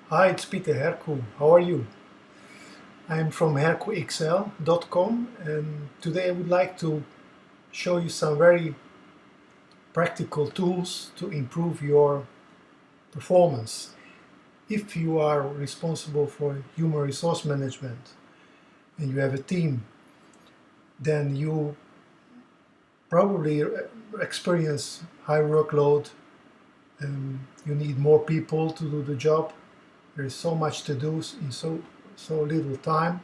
Hi, it's Peter Herku. How are you? I'm from herkuxl.com and today I would like to show you some very practical tools to improve your performance. If you are responsible for human resource management and you have a team, then you probably experience high workload. You need more people to do the job. There is so much to do in so little time.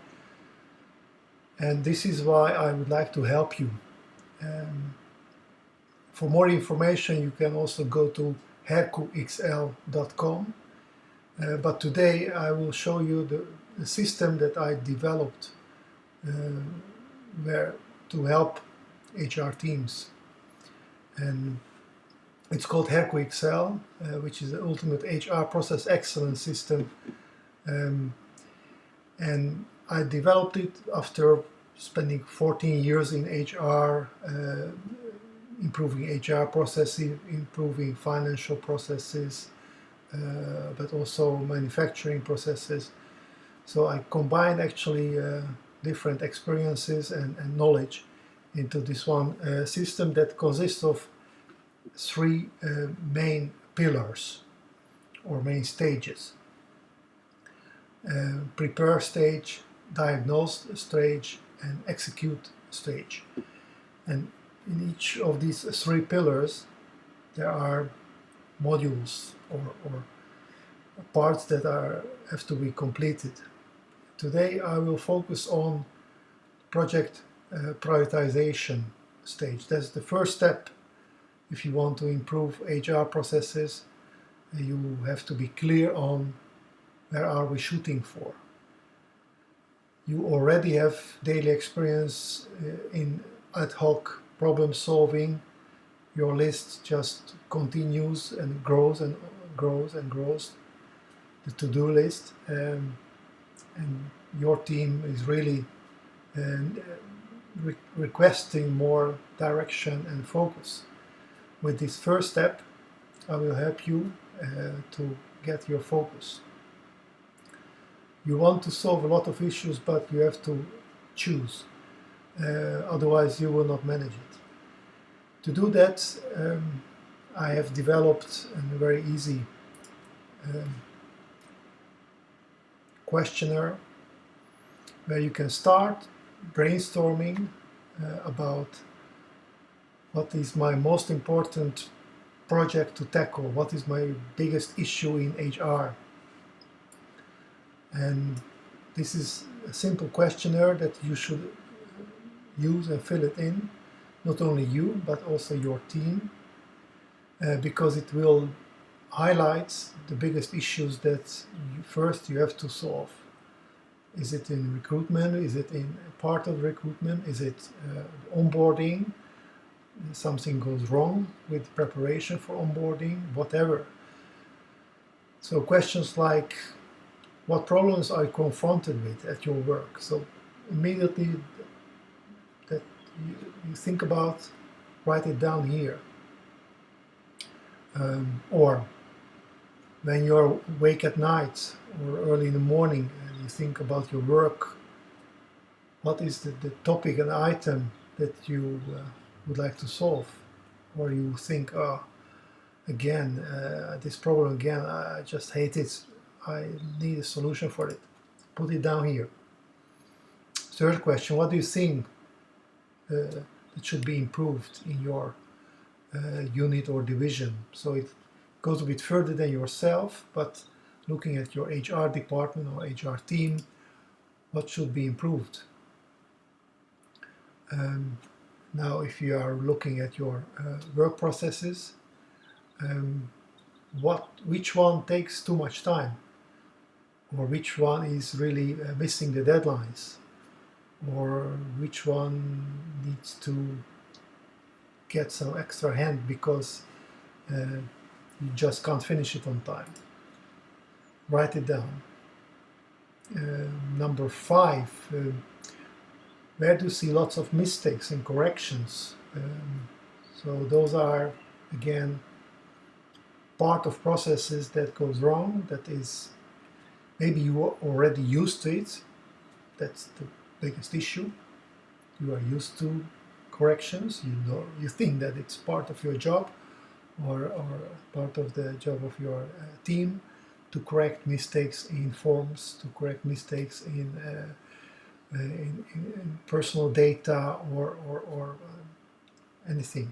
And this is why I would like to help you. Um, for more information, you can also go to herkuxl.com. But today I will show you the system that I developed uh, where to help HR teams. And it's called HerkuXL, which is the ultimate HR process excellence system. And I developed it after spending 14 years in HR, improving HR processes, improving financial processes, but also manufacturing processes. So I combined actually different experiences and knowledge into this one system that consists of three main pillars or main stages. Prepare stage, diagnose stage, and execute stage. And in each of these three pillars, there are modules or parts that have to be completed. Today I will focus on project prioritization stage. That's the first step. If you want to improve HR processes, you have to be clear on where are we shooting for. You already have daily experience in ad hoc problem solving. Your list just continues and grows and grows and grows, the to-do list, and your team is really requesting more direction and focus. With this first step, I will help you to get your focus. You want to solve a lot of issues, but you have to choose. Otherwise, you will not manage it. To do that, I have developed a very easy questionnaire where you can start brainstorming about what is my most important project to tackle, what is my biggest issue in HR. And this is a simple questionnaire that you should use and fill it in, not only you, but also your team, because it will highlight the biggest issues that first you have to solve. Is it in recruitment? Is it in part of recruitment? Is it onboarding? Something goes wrong with preparation for onboarding, whatever. So questions like, what problems are you confronted with at your work? So immediately that you think about, write it down here. Or when you're awake at night or early in the morning and you think about your work, what is the topic and item that you would like to solve? Or you think, oh, again, this problem again, I just hate it. I need a solution for it. Put it down here. Third question, what do you think that should be improved in your unit or division? So it goes a bit further than yourself, but looking at your HR department or HR team, what should be improved? Now, if you are looking at your work processes, which one takes too much time? Or which one is really missing the deadlines? Or which one needs to get some extra hand because you just can't finish it on time? Write it down. Number 5, where do you see lots of mistakes and corrections? So those are, again, part of processes that goes wrong, that is Maybe you are already used to it. That's the biggest issue. You are used to corrections. You think that it's part of your job, or part of the job of your team, to correct mistakes in forms, to correct mistakes in personal data, or anything.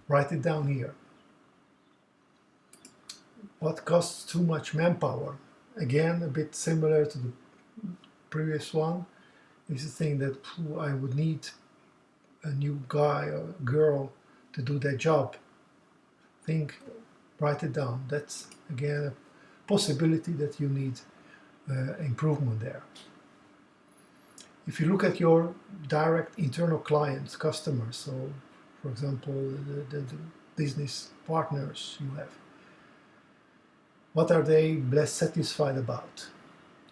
Write it down here. What costs too much manpower? Again, a bit similar to the previous one. Is the thing that I would need a new guy or girl to do that job. Write it down. That's again a possibility that you need improvement there. If you look at your direct internal clients, customers, so for example the business partners you have, what are they less satisfied about?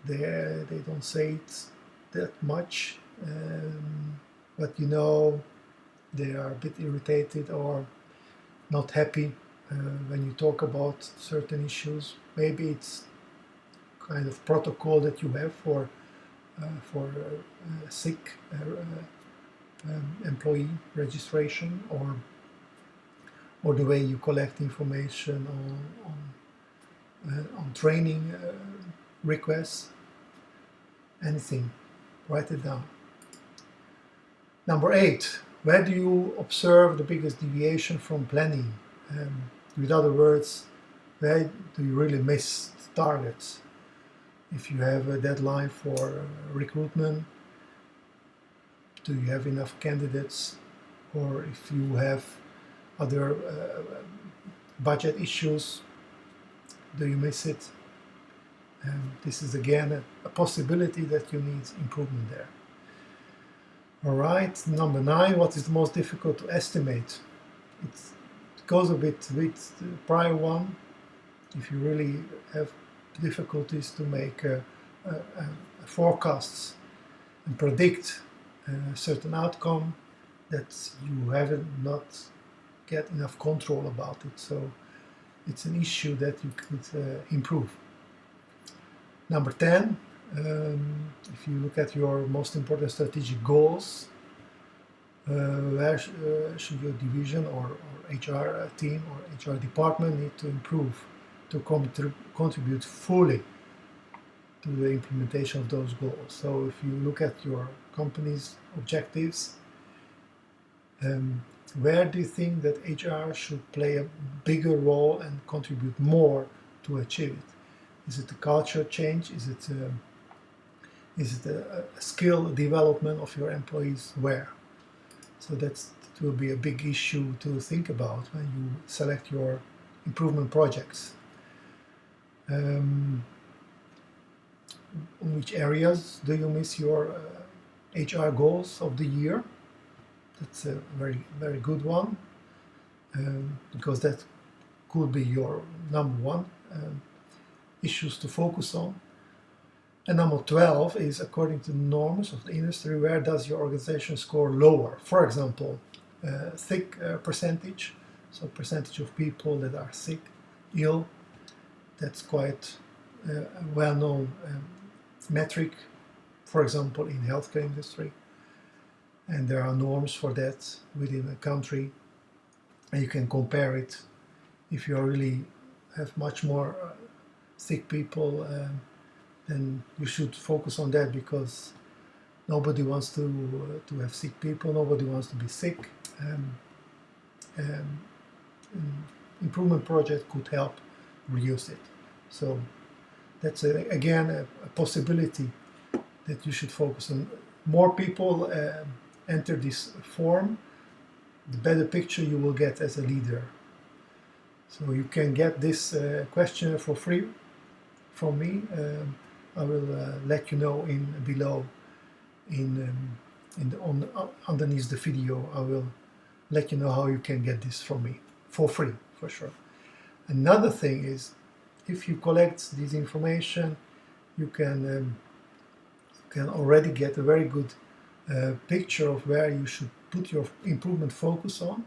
They don't say it that much, but they are a bit irritated or not happy when you talk about certain issues. Maybe it's kind of protocol that you have for sick employee registration, or the way you collect information on training requests. Anything, write it down. Number 8, where do you observe the biggest deviation from planning? With other words, where do you really miss targets? If you have a deadline for recruitment, do you have enough candidates? Or if you have other budget issues, do you miss it? This is again a possibility that you need improvement there. All right, number 9, what is the most difficult to estimate? It goes a bit with the prior one. If you really have difficulties to make forecasts and predict a certain outcome, that you haven't not get enough control about it. So it's an issue that you could improve. Number 10, if you look at your most important strategic goals, where should your division or HR team or HR department need to improve to contribute fully to the implementation of those goals? So if you look at your company's objectives, where do you think that HR should play a bigger role and contribute more to achieve it? Is it a culture change? Is it a skill development of your employees? Where? So that will be a big issue to think about when you select your improvement projects. In which areas do you miss your HR goals of the year? That's a very, very good one, because that could be your number one issues to focus on. And number 12 is, according to the norms of the industry, where does your organization score lower? For example, sick percentage, so percentage of people that are sick, ill. That's quite a well-known metric, for example, in healthcare industry. And there are norms for that within a country, and you can compare it. If you really have much more sick people, then you should focus on that, because nobody wants to have sick people, nobody wants to be sick. Improvement project could help reduce it. So that's again a possibility that you should focus on. More people enter this form, the better picture you will get as a leader. So you can get this questionnaire for free from me. I will let you know below underneath the video. I will let you know how you can get this from me for free, for sure. Another thing is, if you collect this information, you can already get a very good picture of where you should put your improvement focus on.